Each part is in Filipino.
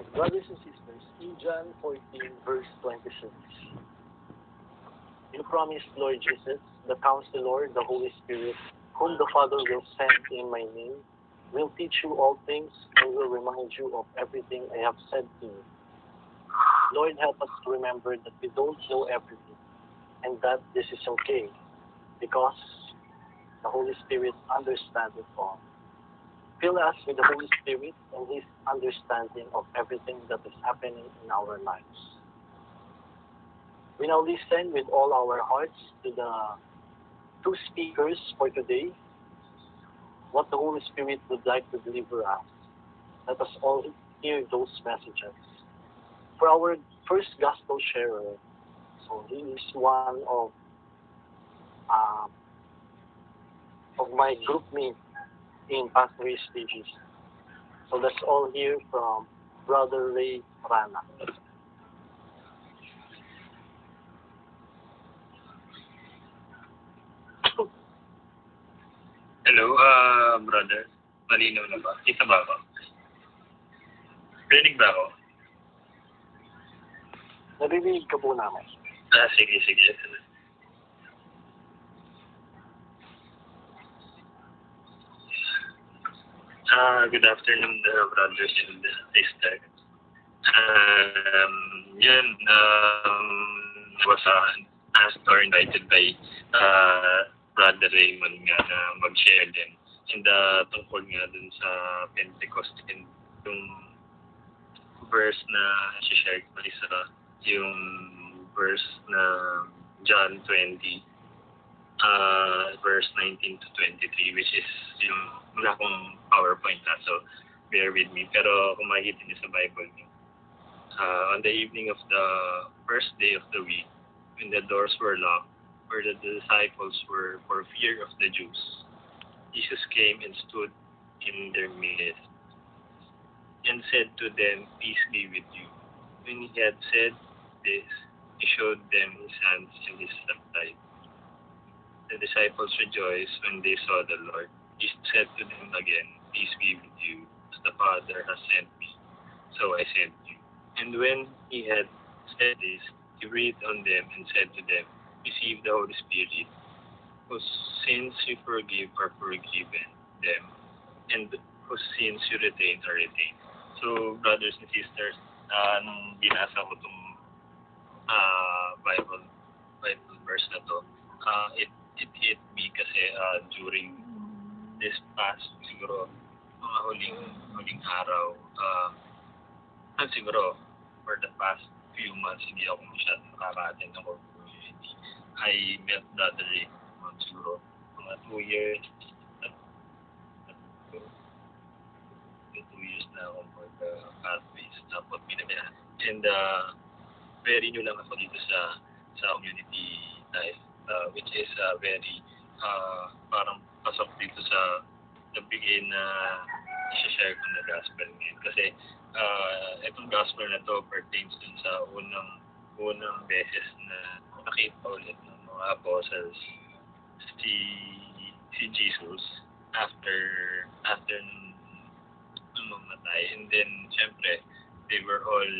Brothers and sisters, in John 14, verse 26, you promised, Lord Jesus, the Counselor, the Holy Spirit, whom the Father will send in my name, will teach you all things and will remind you of everything I have said to you. Lord, help us to remember that we don't know everything and that this is okay because the Holy Spirit understands it all. Fill us with the Holy Spirit and His understanding of everything that is happening in our lives. We now listen with all our hearts to the two speakers for today, what the Holy Spirit would like to deliver us. Let us all hear those messages. For our first gospel sharer, so he is one of my group mates in Pathway Stages. So let's all hear from Brother Ray Rana. Hello, brother. Malinaw na ba? Kita ba ako? Rinig ba ako? Narinig ka po namin. Sige. Good afternoon, brothers and sisters. Was asked or invited by Brother Raymond nga na mag-share din. And tungkol nga dun sa Pentecost and yung verse na share ko isa yung verse na John 20 verse 19 to 23 which is yung wala akong PowerPoint na so bear with me pero kung makikita niyo sa Bible niyo on the evening of the first day of the week when the doors were locked where the disciples were for fear of the Jews, Jesus came and stood in their midst and said to them, "Peace be with you." When he had said this, he showed them his hands and his side. The disciples rejoiced when they saw the Lord. Jesus said to them again, "Peace be with you. As the Father has sent me, so I sent you." And when he had said this, he breathed on them and said to them, "Receive the Holy Spirit. Whose sins you forgive are forgiven them, and whose sins you retain are retained." So, brothers and sisters, nung binasa ko itong Bible verse na to, it hit me kasi during this past, siguro, mga huling araw, siguro, for the past few months, hindi ako masyadong nakaka-attend ng community. I met Brother Ray siguro mga 2 years na ako for the pathways tapos binabaya and very new lang ako dito sa community life which is very parang pasok dito sa nagbigay na i-share ko na gospel ngayon kasi itong gospel na to pertains dun sa unang beses na nakita ulit ng mga apostles si Jesus after nung mamatay and then syempre they were all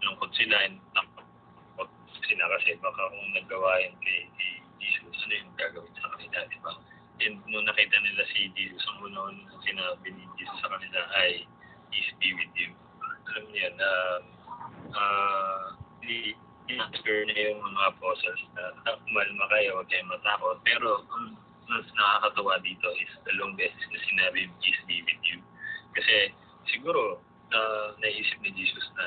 lungkot sila and takot sila kasi baka kung nagawa yun kay Jesus ano yung gagawin sa kanila diba and nung nakita nila si Jesus ang una sinabi ni Jesus sa kanila ay peace be with you alam niyo yan i-answer na yung mga apostles na kumalma kayo, huwag kayong matakot. Pero ang mas nakakatawa dito is dalawang beses na sinabi yung peace be with you. Kasi siguro naisip ni Jesus na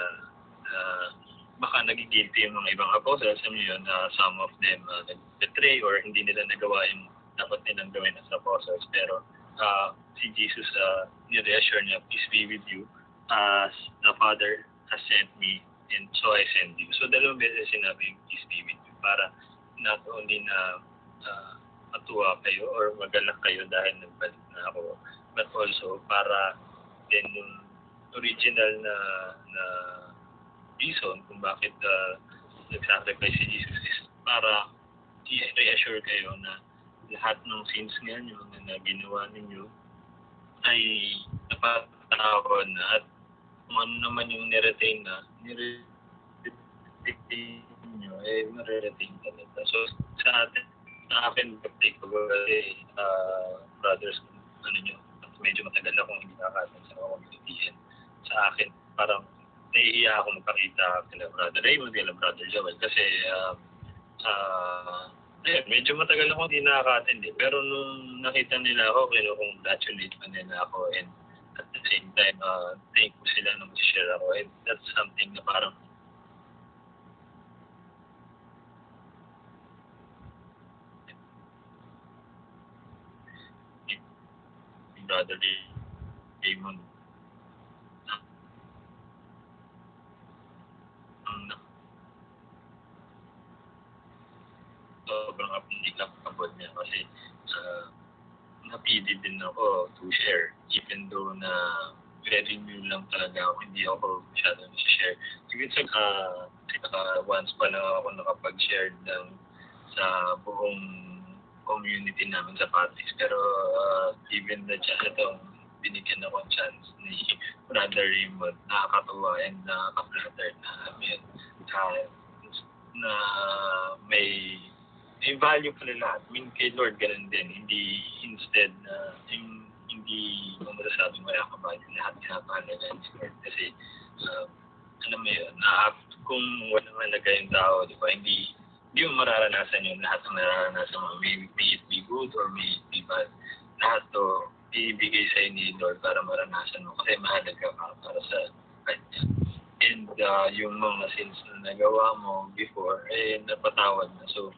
baka nagigilty yung mga ibang apostles. Alam niyo yun, some of them nag-betray or hindi nila nagawa yung dapat nilang gawin as apostles. Pero si Jesus, ni-reassure niya, peace be with you as the Father has sent me and so I send you. So dalawang beses sinabi yung peace be with you para not only na matuwa kayo or magalak kayo dahil nagbalik na ako but also para din yung original na reason kung bakit nag-sacrifice si Jesus is para i-reassure kayo na lahat ng sins nga nyo na ginawa ninyo ay napatawad na at kung ano naman yung niretain nyo, mareretain talaga. So, sa akin, birthday ko kasi, brothers, nyo, medyo matagal akong hindi nakakatan sa mga community. And sa akin, parang nahihiya ako magpakita kila Brother Raymond, kila Brother Joel. Kasi, medyo matagal akong hindi nakaka-attend eh. Pero nung nakita nila ako, kinukongratulate pa nila ako. And at the same time, thankful sila nung share ako. And that's something na parang Brother Raymond, ang sobrang applicable niya kasi uh, napili din ako to share even though na very new lang talaga ako, hindi ako masyadong share. Siguro once pa lang ako nakapag-share ng sa buong community namin sa Patrick's. Pero even na itong binigyan ako ng chance ni Brother Raymond, nakakatuwa and nakaka-flatter na yun, uh, na may value pala lahat. I mean, kay Lord, ganun din. Hindi, instead na, yung, hindi mo masasabing wala ka value. Lahat pinapahalaga ni Lord. Kasi, alam mo yun, kung walang halaga yung tao, di ba, hindi mo mararanasan yung lahat ng nararanasan mo. May be it be good or may it be bad. Lahat to, ibigay sa'yo ni Lord para maranasan mo. Kasi mahalaga ka para sa Kanya. And yung mga sins na nagawa mo before, napatawad na. So,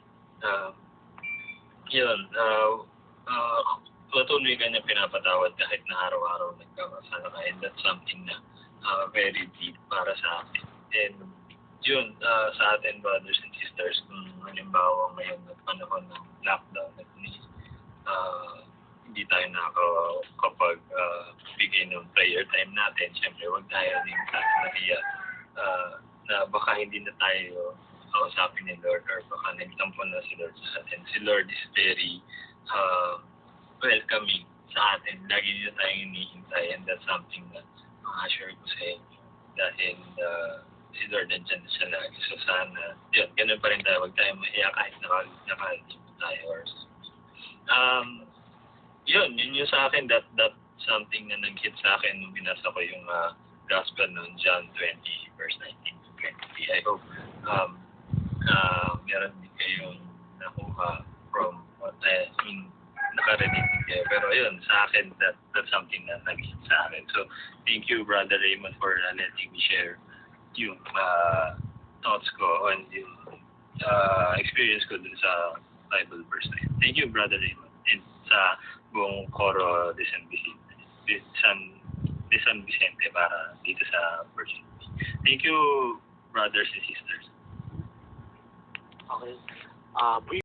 yun, patuloy ka niya pinapatawad kahit na araw-araw nagkakasala ka. And that's something na very deep para sa akin. And yun, sa atin, brothers and sisters, kung halimbawa ngayon at panahon ng lockdown at hindi tayo nakakapag bigay ng prayer time natin, siyempre huwag tayo din sa Maria na baka hindi na tayo kausapin ni Lord or baka nagtampo na si Lord sa atin. Si Lord is very welcoming sa atin. Lagi niya tayong hinihintay and that's something na ma-assure ko sa inyo. Dahil si Lord nandiyan na siya lagi. So sana, yun, ganun pa rin tayo. Huwag tayo maiyak kahit nakalimot tayo or yun yung sa akin, that something na nag-hit sa akin nung binasa ko yung gospel noon, John 20, verse 19 to 20. I hope meron din kayong nakuha from what I mean, nakarinig din kayo. Pero yun, sa akin, that's something na nag-hit sa akin. So, thank you, Brother Raymond, for letting me share yung thoughts ko and yung experience ko dun sa Bible verse na yun. Thank you, Brother Raymond. And sa buong Koro de San Vicente para dito sa opportunity. Thank you, brothers and sisters. Okay. Brief